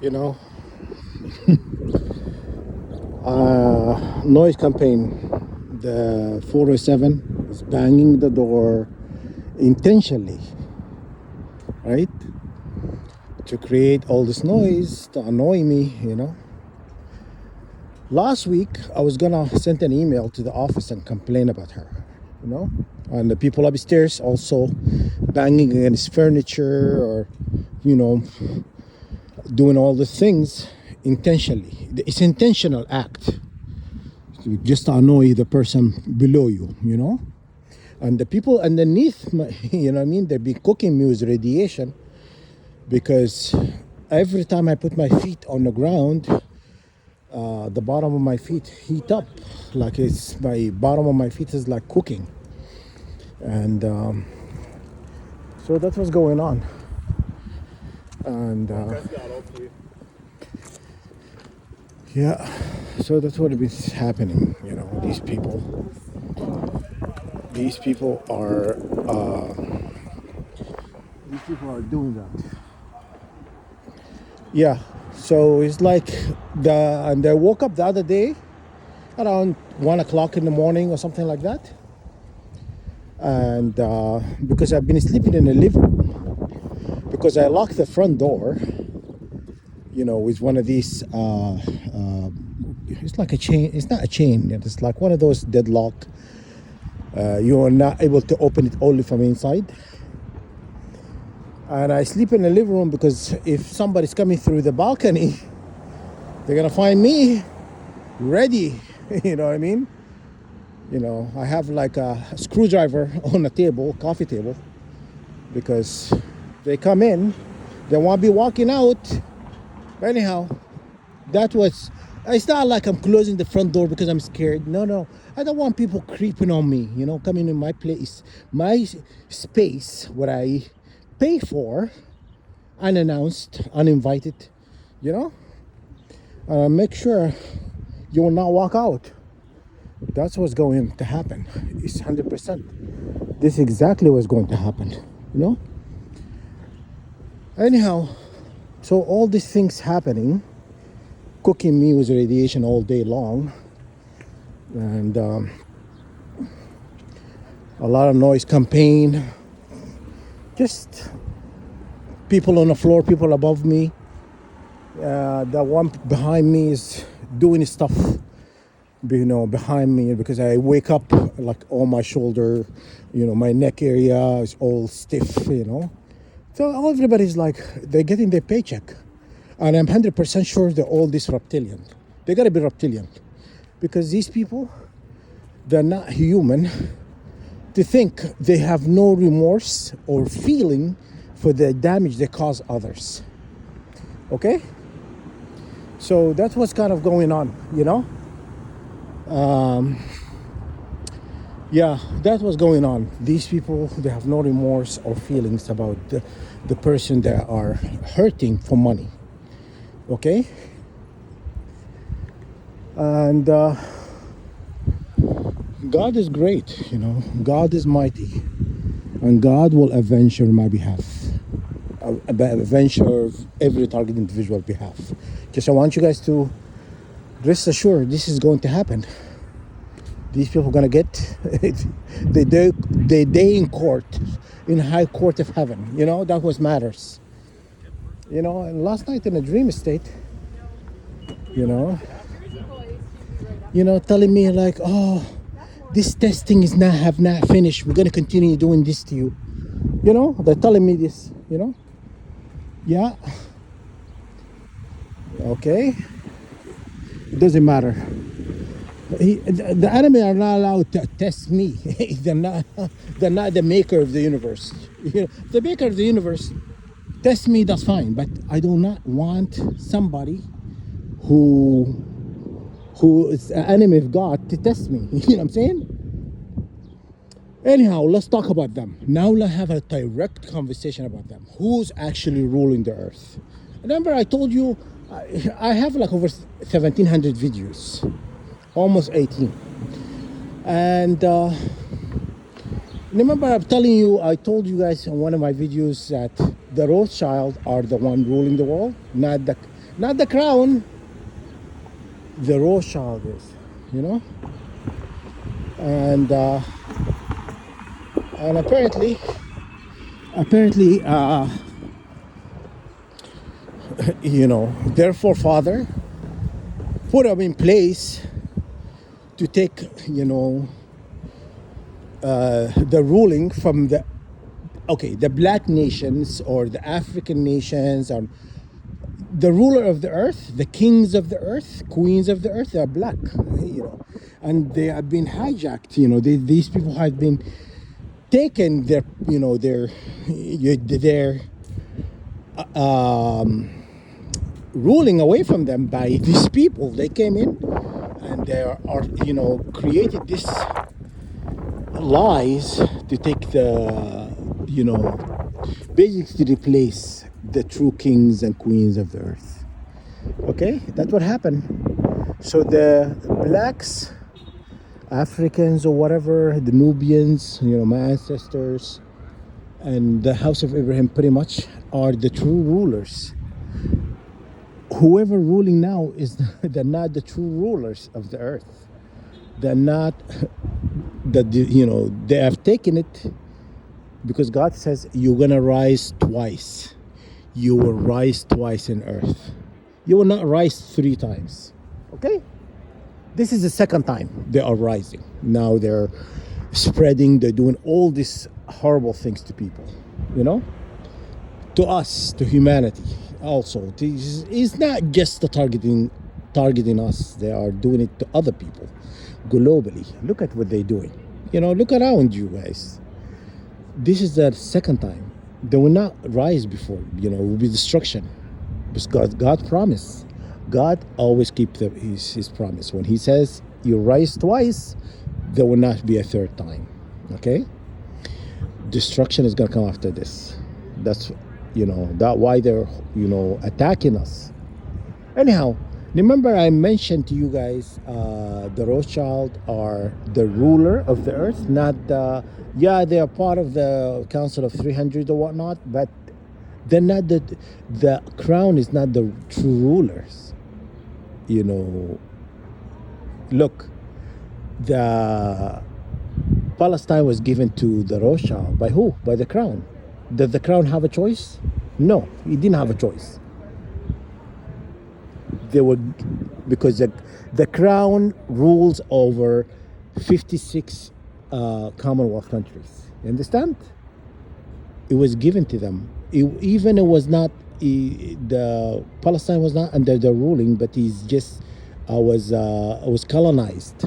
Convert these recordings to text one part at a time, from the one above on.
you know, noise campaign. The 407 is banging the door intentionally, right? To create all this noise, to annoy me, Last week, I was gonna send an email to the office and complain about her, and the people upstairs also banging against furniture or, doing all the things intentionally. It's intentional act just to annoy the person below you, And the people underneath, they've been cooking me with radiation because every time I put my feet on the ground, the bottom of my feet heat up. Like my bottom of my feet is like cooking. And so that's what's going on. And yeah, so that's what is happening. These people are doing that. Yeah, so it's like and I woke up the other day around 1 o'clock in the morning or something like that, and because I've been sleeping in the living room because I locked the front door, with one of these. It's like a chain. It's not a chain. It's like one of those deadlock. You are not able to open it only from inside. And I sleep in the living room because if somebody's coming through the balcony, they're gonna find me ready. You know what I mean? I have like a screwdriver on the table, coffee table, because they come in, they want to be walking out. Anyhow, it's not like I'm closing the front door because I'm scared. No. I don't want people creeping on me, coming in my place, my space, what I pay for, unannounced, uninvited, make sure you will not walk out. That's what's going to happen. It's 100%. This is exactly what's going to happen, Anyhow, so all these things happening, cooking me with radiation all day long, and a lot of noise campaign, just people on the floor, people above me. The one behind me is doing stuff, behind me, because I wake up like on my shoulder, my neck area is all stiff, So everybody's like, they're getting their paycheck. And I'm 100% sure they're all this reptilian. They gotta be reptilian. Because these people, they're not human to think they have no remorse or feeling for the damage they cause others. Okay? So that's what's kind of going on, Yeah, that's what's going on. These people, they have no remorse or feelings about the person they are hurting for money. Okay? And God is great, God is mighty. And God will avenge on my behalf. Avenge on every target individual behalf. Just I want you guys to rest assured this is going to happen. These people are going to get the day in court, in high court of heaven. That what matters. And last night in a dream state, telling me like, oh, this testing is have not finished. We're going to continue doing this to you. They're telling me this, Yeah. Okay. It doesn't matter. The enemy are not allowed to test me. They're not the maker of the universe. The maker of the universe test me, that's fine. But I do not want somebody who is an enemy of God to test me. You know what I'm saying? Anyhow, let's talk about them. Now let's have a direct conversation about them. Who's actually ruling the earth? Remember I told you I have like over 1,700 videos. Almost 18. And remember I told you guys in one of my videos that the Rothschild are the one ruling the world, not Not the crown, the Rothschild is, you know? And and apparently, you know, their forefather put them in place to take, you know, the ruling from the black nations or the African nations, or the ruler of the earth, the kings of the earth, queens of the earth, they are black, you know, and they have been hijacked. You know, these people have been taken their, you know, their ruling away from them by these people. They came in and they are, you know, created this lies to take the, you know, basically to replace the true kings and queens of the earth. Okay, that's what happened. So the blacks, Africans or whatever, the Nubians, you know, my ancestors, and the house of Abraham pretty much are the true rulers. Whoever ruling now is they're not the true rulers of the earth. They're not that, you know, they have taken it because God says you're gonna rise twice. You will rise twice in earth. You will not rise 3 times. Okay? This is the second time they are rising. Now they're spreading, they're doing all these horrible things to people, you know? To us, to humanity also. It's not just the targeting us. They are doing it to other people globally. Look at what they're doing. You know, look around you guys. This is the second time. They will not rise before, you know, it will be destruction. Because God promised. God always keeps his promise. When he says you rise twice, there will not be a third time. Okay? Destruction is going to come after this. That's, you know, that why they're, you know, attacking us. Anyhow, remember I mentioned to you guys the Rothschild are the ruler of the earth, not yeah, they are part of the Council of 300 or whatnot, but they're not the crown is not the true rulers. You know, look, the Palestine was given to the Rothschild by who? By the crown. Did the crown have a choice? No, he didn't have a choice. They were, because the crown rules over 56 Commonwealth countries. You understand? It was given to them. Even it was not, the Palestine was not under their ruling, but he's just was colonized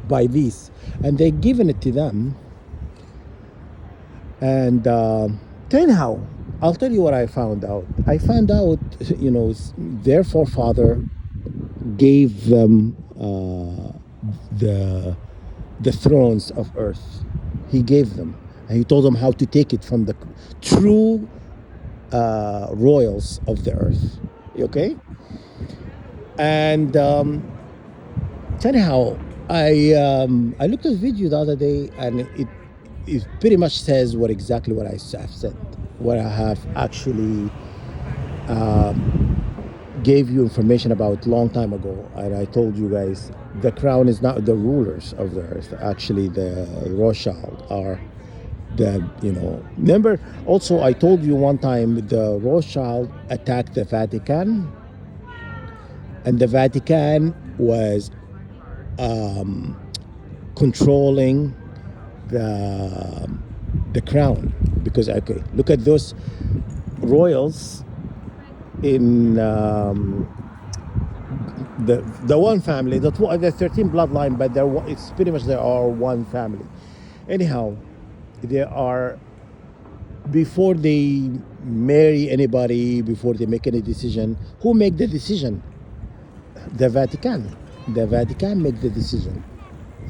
by these, and they given it to them. And anyhow, I'll tell you what I found out. I found out, you know, their forefather gave them the thrones of earth. He gave them, and he told them how to take it from the true royals of the earth. Okay? And anyhow, I looked at the video the other day, and it pretty much says exactly what I have said, what I have actually gave you information about long time ago. And I told you guys the crown is not the rulers of the earth. Actually, the Rothschild are the, you know. Remember, also I told you one time the Rothschild attacked the Vatican, and the Vatican was controlling the crown, because okay, look at those royals in the one family, the 13 bloodline, but it's pretty much they are one family. Anyhow, they are, before they marry anybody, before they make any decision, who make the decision? The Vatican. The Vatican make the decision,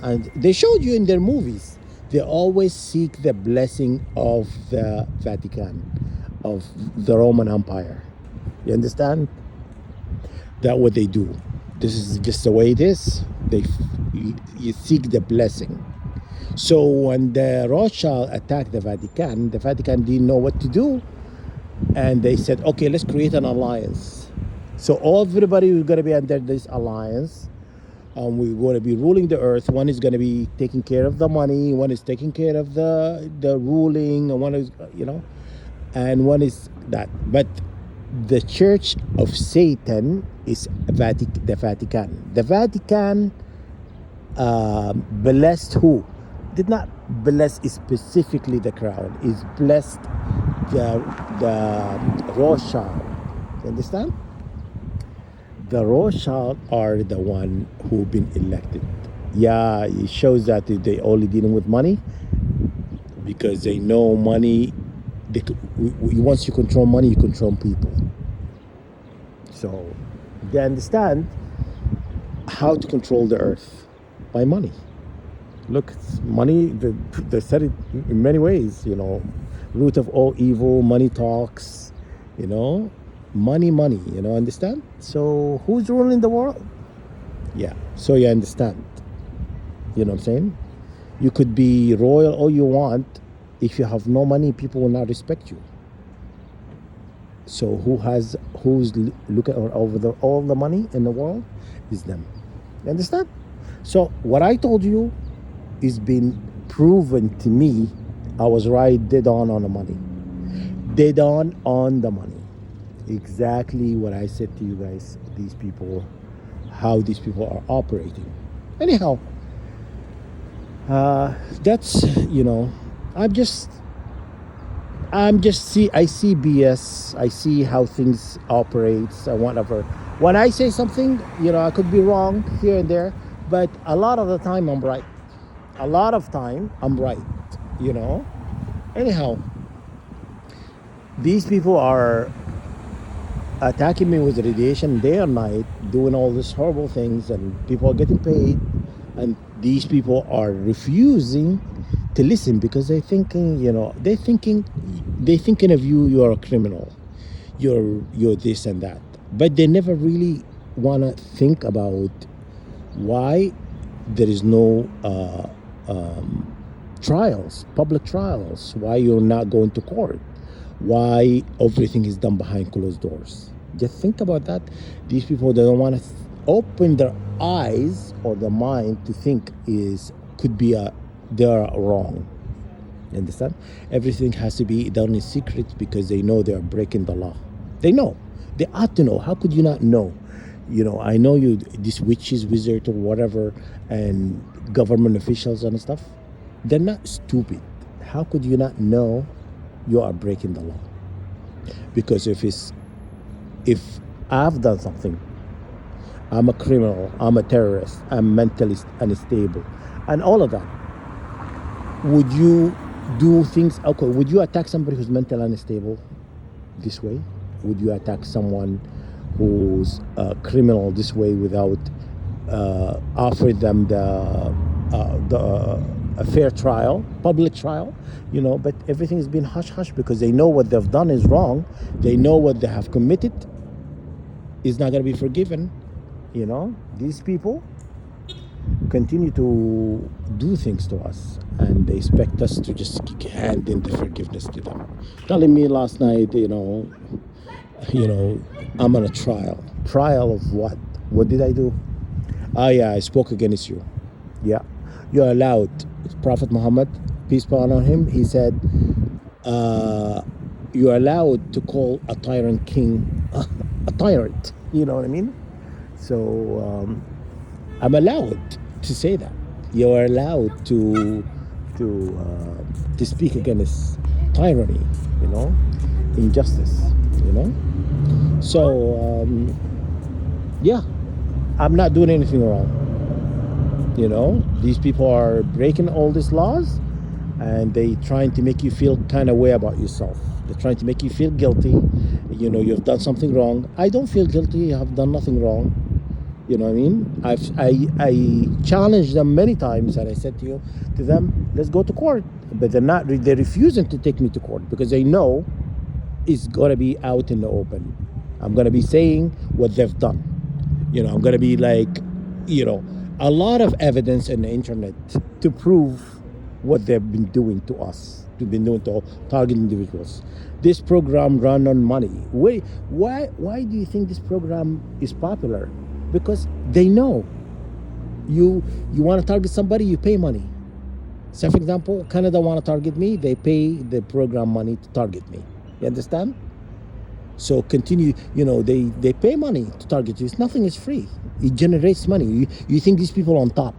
and they showed you in their movies. They always seek the blessing of the Vatican, of the Roman Empire. You understand? That's what they do. This is just the way it is. You seek the blessing. So when the Rothschild attacked the Vatican didn't know what to do, and they said, okay, let's create an alliance. So everybody is going to be under this alliance. We're going to be ruling the earth. One is going to be taking care of the money. One is taking care of the ruling. And one is, and one is that. But the Church of Satan is the Vatican. The Vatican blessed who? Did not bless specifically the crown. Is blessed the Rothschild. You understand? The Rothschild are the one who've been elected. Yeah, it shows that they only dealing with money because they know money. Once you control money, you control people. So they understand how to control the earth by money. Look, money, they said it in many ways, root of all evil, money talks, money, understand? So who's ruling the world? Yeah, so you understand. You know what I'm saying? You could be royal all you want. If you have no money, people will not respect you. So who's looking over all the money in the world is them. You understand? So what I told you is been proven to me. I was right, dead on the money. Dead on the money. Exactly what I said to you guys. These people, how these people are operating. Anyhow, that's I see BS. I see how things operates and whatever. When I say something, I could be wrong here and there, but a lot of the time I'm right. A lot of time I'm right. Anyhow, these people are attacking me with radiation day and night, doing all these horrible things, and people are getting paid, and these people are refusing to listen because they're thinking of you're a criminal, you're this and that, but they never really want to think about why there is no public trials, why you're not going to court, why everything is done behind closed doors. Just think about that. These people, they don't want to open their eyes or their mind to think they're wrong. You understand? Everything has to be done in secret because they know they're breaking the law. They know. They ought to know. How could you not know? I know you, these witches, wizards, or whatever, and government officials and stuff. They're not stupid. How could you not know you are breaking the law? Because if I've done something, I'm a criminal, I'm a terrorist, I'm mentally unstable, and all of that, would you do things? Okay, would you attack somebody who's mentally unstable this way? Would you attack someone who's a criminal this way without offering them a fair trial, public trial? But everything has been hush hush because they know what they've done is wrong. They know what they have committed is not going to be forgiven. These people continue to do things to us, and they expect us to just hand in the forgiveness to them. Telling me last night, I'm on a trial. Trial of what? What did I do? Yeah, I spoke against you. Yeah, you're allowed. Prophet Muhammad, peace be upon him, he said, you're allowed to call a tyrant king a tyrant. You know what I mean? So I'm allowed to say that. You're allowed to speak against tyranny, injustice, So yeah, I'm not doing anything wrong. These people are breaking all these laws, and they trying to make you feel kind of way about yourself. They're trying to make you feel guilty. You've done something wrong. I don't feel guilty. I've done nothing wrong. You know what I mean? I challenged them many times, and I said to them, let's go to court. But they're refusing to take me to court because they know it's going to be out in the open. I'm going to be saying what they've done. I'm going to be like, a lot of evidence on the internet to prove what they've been doing to us. we've been doing to target individuals. This program run on money. Why do you think this program is popular? Because they know you want to target somebody, you pay money. Say for example, Canada want to target me, they pay the program money to target me. You understand? So continue, they pay money to target you. Nothing is free. It generates money. You think these people on top,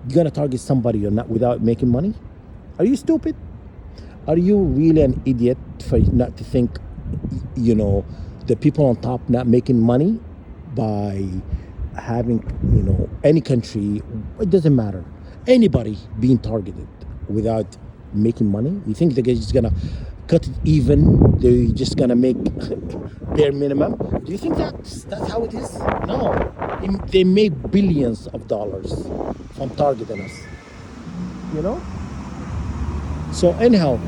you're gonna target somebody or not without making money? Are you stupid? Are you really an idiot for not to think, the people on top not making money by having, any country, it doesn't matter, anybody being targeted without making money? You think they're just gonna cut it even? They're just gonna make bare minimum? Do you think that's how it is? No. They make billions of dollars from targeting us. So anyhow,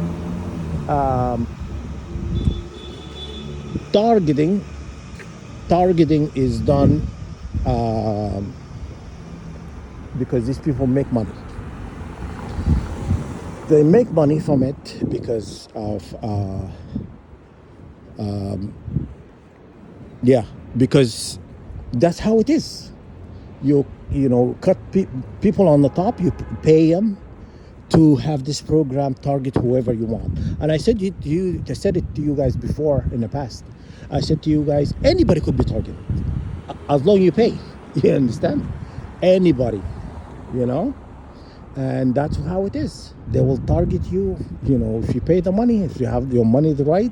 targeting is done because these people make money. They make money from it because of because that's how it is. You cut people on the top. You pay them to have this program target whoever you want. And I said it to you guys before in the past. I said to you guys, anybody could be targeted as long as you pay. You understand? Anybody, and that's how it is. They will target you, if you pay the money, if you have your money right,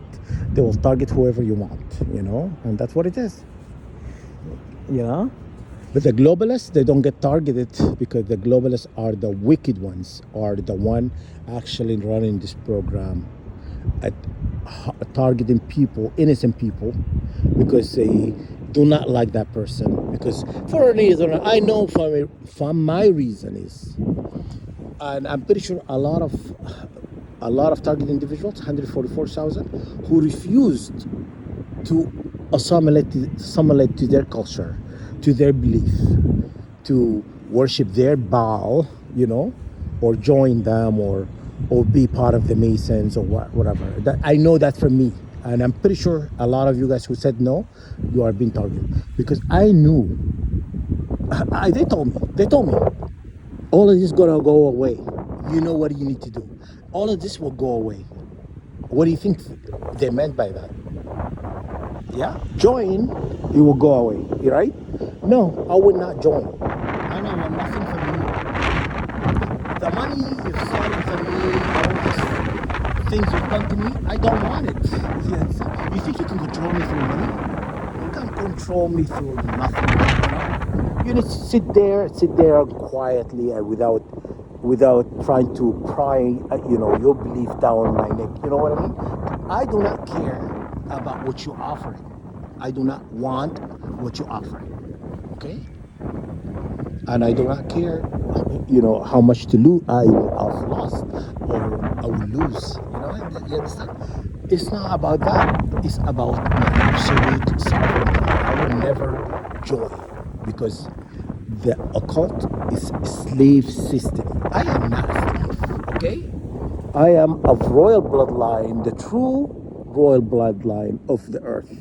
they will target whoever you want, and that's what it is. But the globalists, they don't get targeted because the globalists are the wicked ones, are the one actually running this program at targeting people, innocent people, because they do not like that person. Because for a reason, I know from my reason is, and I'm pretty sure a lot of targeted individuals, 144,000, who refused to assimilate to their culture, to their belief, to worship their Baal, or join them, or be part of the Masons or whatever. I know that from me, and I'm pretty sure a lot of you guys who said no, you are being targeted, because I knew. They told me, all of this is gonna go away. You know what you need to do. All of this will go away. What do you think they meant by that? Yeah, join, it will go away, right? No, I will not join. I don't want nothing from you. The money you've stolen from me, all these things you've done to me, I don't want it. Yes. You think you can control me through money? You can't control me through nothing. You need to sit there quietly and without trying to pry, your belief down my neck. You know what I mean? I do not care about what you're offering. I do not want what you're offering. Okay? And I do not care, how much to lose I've lost or I will lose. You understand? It's not about that. It's about my absolute sovereignty. I will never join, because the occult is a slave system. I am not a slave, okay? I am of royal bloodline, the true royal bloodline of the earth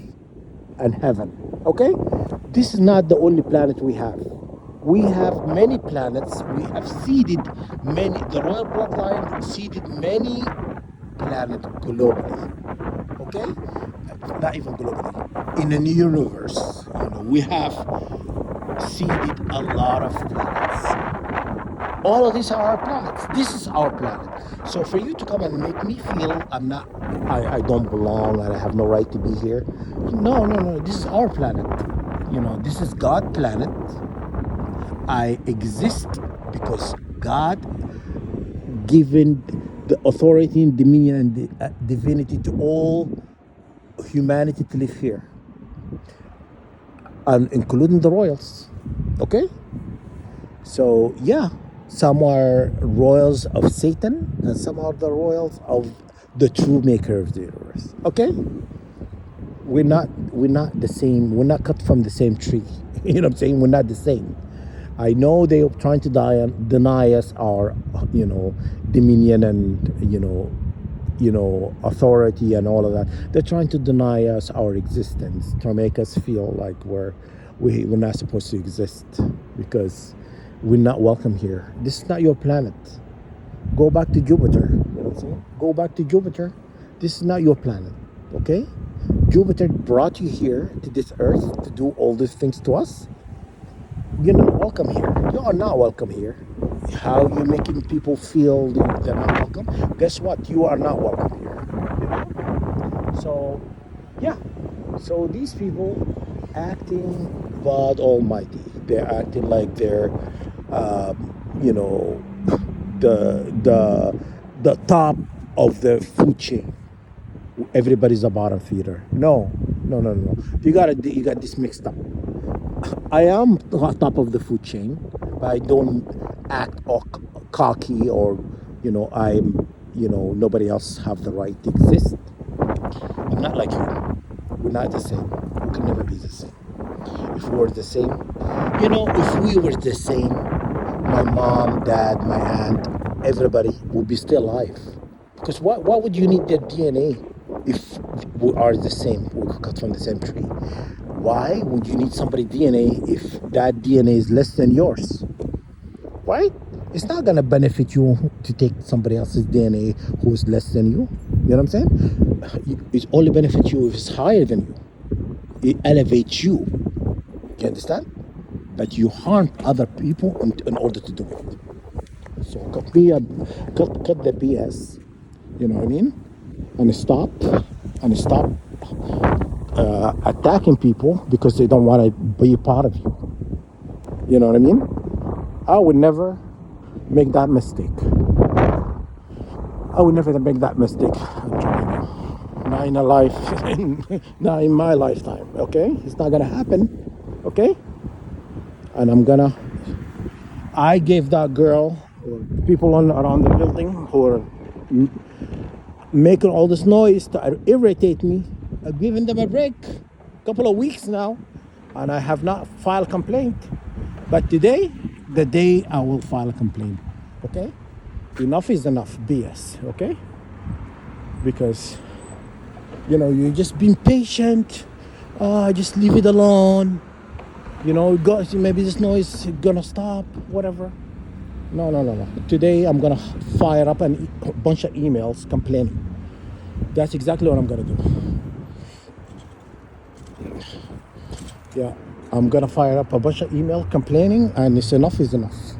and heaven, okay? This is not the only planet we have. We have many planets. We have seeded many, the royal bloodline seeded many planets globally, okay? Not even globally. In the universe, we have seeded a lot of planets. All of these are our planets. This is our planet. So for you to come and make me feel I don't belong and I have no right to be here. No. This is our planet. This is God's planet. I exist because God given the authority and dominion and divinity to all humanity to live here, and including the royals. Okay? So yeah, some are royals of Satan and some are the royals of the true maker of the universe. Okay? We're not the same. We're not cut from the same tree. You know what I'm saying? We're not the same. I know they're trying to deny us our, dominion and, authority and all of that. They're trying to deny us our existence, to make us feel like we're not supposed to exist because we're not welcome here. This is not your planet. Go back to Jupiter. You know what I'm saying? Go back to Jupiter. This is not your planet, okay? Jupiter brought you here to this earth to do all these things to us. You're not welcome here. You are not welcome here. How you making people feel they're not welcome? Guess what? You are not welcome here. So, yeah. So these people acting God Almighty. They're acting like they're, you know, the top of the food chain. Everybody's a bottom feeder. No. You got this mixed up. I am top of the food chain, but I don't act cocky or, nobody else have the right to exist. I'm not like you. We're not the same. We can never be the same. If we were the same, if we were the same, my mom, dad, my aunt, everybody would be still alive. Because why would you need their DNA if we are the same? We cut from the same tree. Why would you need somebody's DNA if that DNA is less than yours? Right? It's not going to benefit you to take somebody else's DNA who is less than you. You know what I'm saying? It only benefits you if it's higher than you. It elevates you. You understand? But you harm other people in order to do it. So cut the BS. You know what I mean? And stop attacking people because they don't want to be a part of you. You know what I mean? I would never make that mistake. I would never make that mistake. Not in a life, not in my lifetime. Okay, it's not gonna happen. Okay, and I gave that girl, or people around the building who are making all this noise to irritate me. I've given them a break, a couple of weeks now, and I have not filed a complaint. But today, the day I will file a complaint. Okay, enough is enough, BS. Okay, because you're just being patient. Just leave it alone. Maybe this noise is gonna stop. Whatever. No. Today I'm gonna fire up a bunch of emails complaining. That's exactly what I'm gonna do. Yeah, I'm gonna fire up a bunch of emails complaining, and enough is enough.